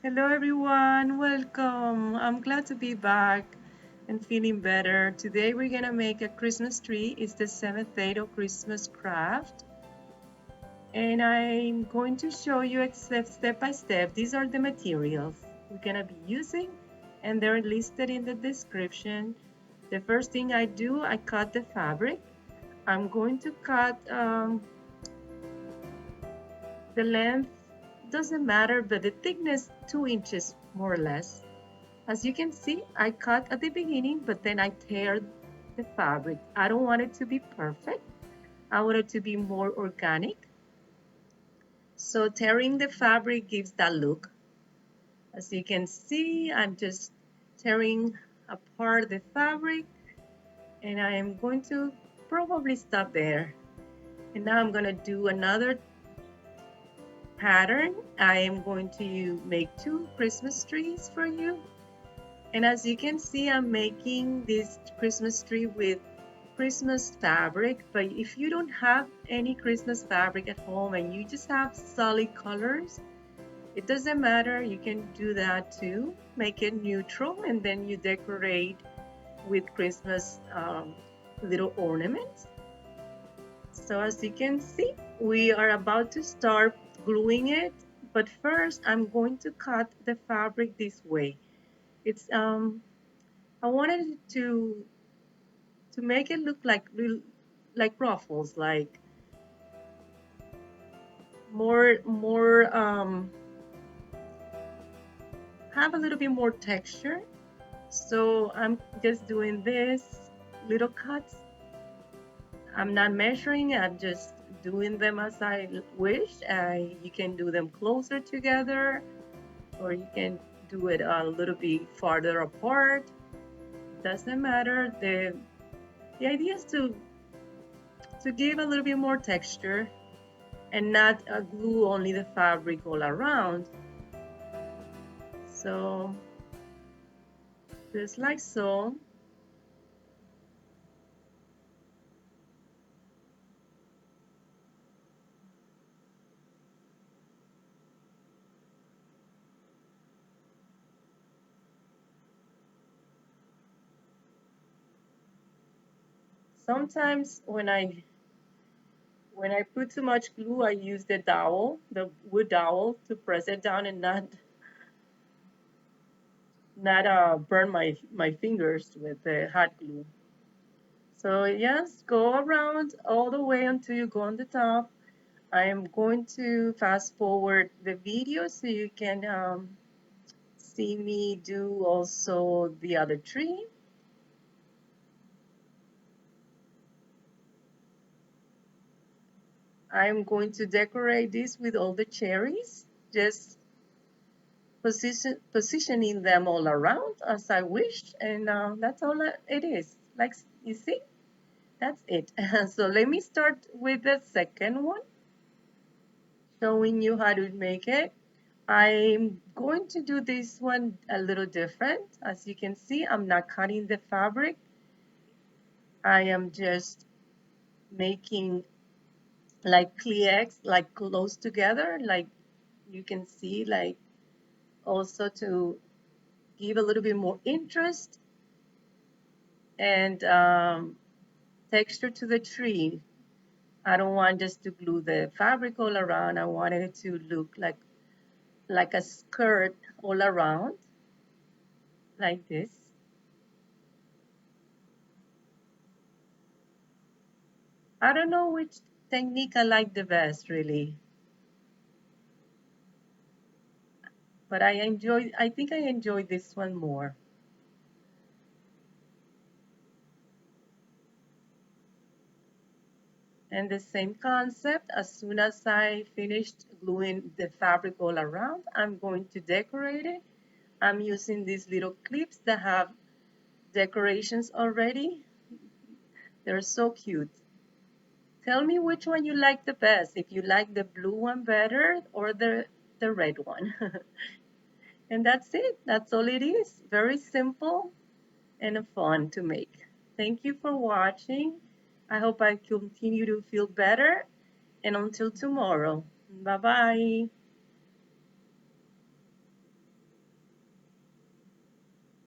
Hello everyone, welcome. I'm glad to be back and feeling better. Today we're gonna make a Christmas tree. It's the seventh day of Christmas craft. And I'm going to show you step by step. These are the materials we're gonna be using and they're listed in the description. The first thing I do, I cut the fabric. I'm going to cut the length, doesn't matter, but the thickness 2 inches more or less. As you can see, I cut at the beginning, but then I tear the fabric. I don't want it to be perfect. I want it to be more organic. So tearing the fabric gives that look. As you can see, I'm just tearing apart the fabric and I am going to probably stop there. And now I'm going to do another pattern. I am going to make 2 Christmas trees for you. And as you can see, I'm making this Christmas tree with Christmas fabric, but if you don't have any Christmas fabric at home and you just have solid colors, it doesn't matter. You can do that too. Make it neutral and then you decorate with Christmas little ornaments. So as you can see, we are about to start gluing it, but first I'm going to cut the fabric this way. It's I wanted to make it look like ruffles, like more have a little bit more texture. So I'm just doing this little cuts. I'm not measuring, I'm just doing them as I wish. You can do them closer together or you can do it a little bit farther apart. Doesn't matter. The idea is to give a little bit more texture and not glue only the fabric all around. So just like so. Sometimes when I put too much glue, I use the dowel, the wood dowel, to press it down and not burn my fingers with the hot glue. So yes, go around all the way until you go on the top. I am going to fast forward the video so you can see me do also the other tree. I'm going to decorate this with all the cherries, just positioning them all around as I wish, and that's all it is. Like you see, that's it. So let me start with the second one, showing you how to make it. I'm going to do this one a little different. As you can see, I'm not cutting the fabric. I am just making like cleats, like close together, like you can see, like also to give a little bit more interest and texture to the tree. I don't want just to glue the fabric all around. I wanted it to look like a skirt all around, like this. I don't know which technique I like the best, really, but I think I enjoy this one more. And the same concept, as soon as I finished gluing the fabric all around, I'm going to decorate it. I'm using these little clips that have decorations already. They're so cute. Tell me which one you like the best, if you like the blue one better or the red one. And that's it. That's all it is. Very simple and fun to make. Thank you for watching. I hope I continue to feel better. And until tomorrow. Bye bye.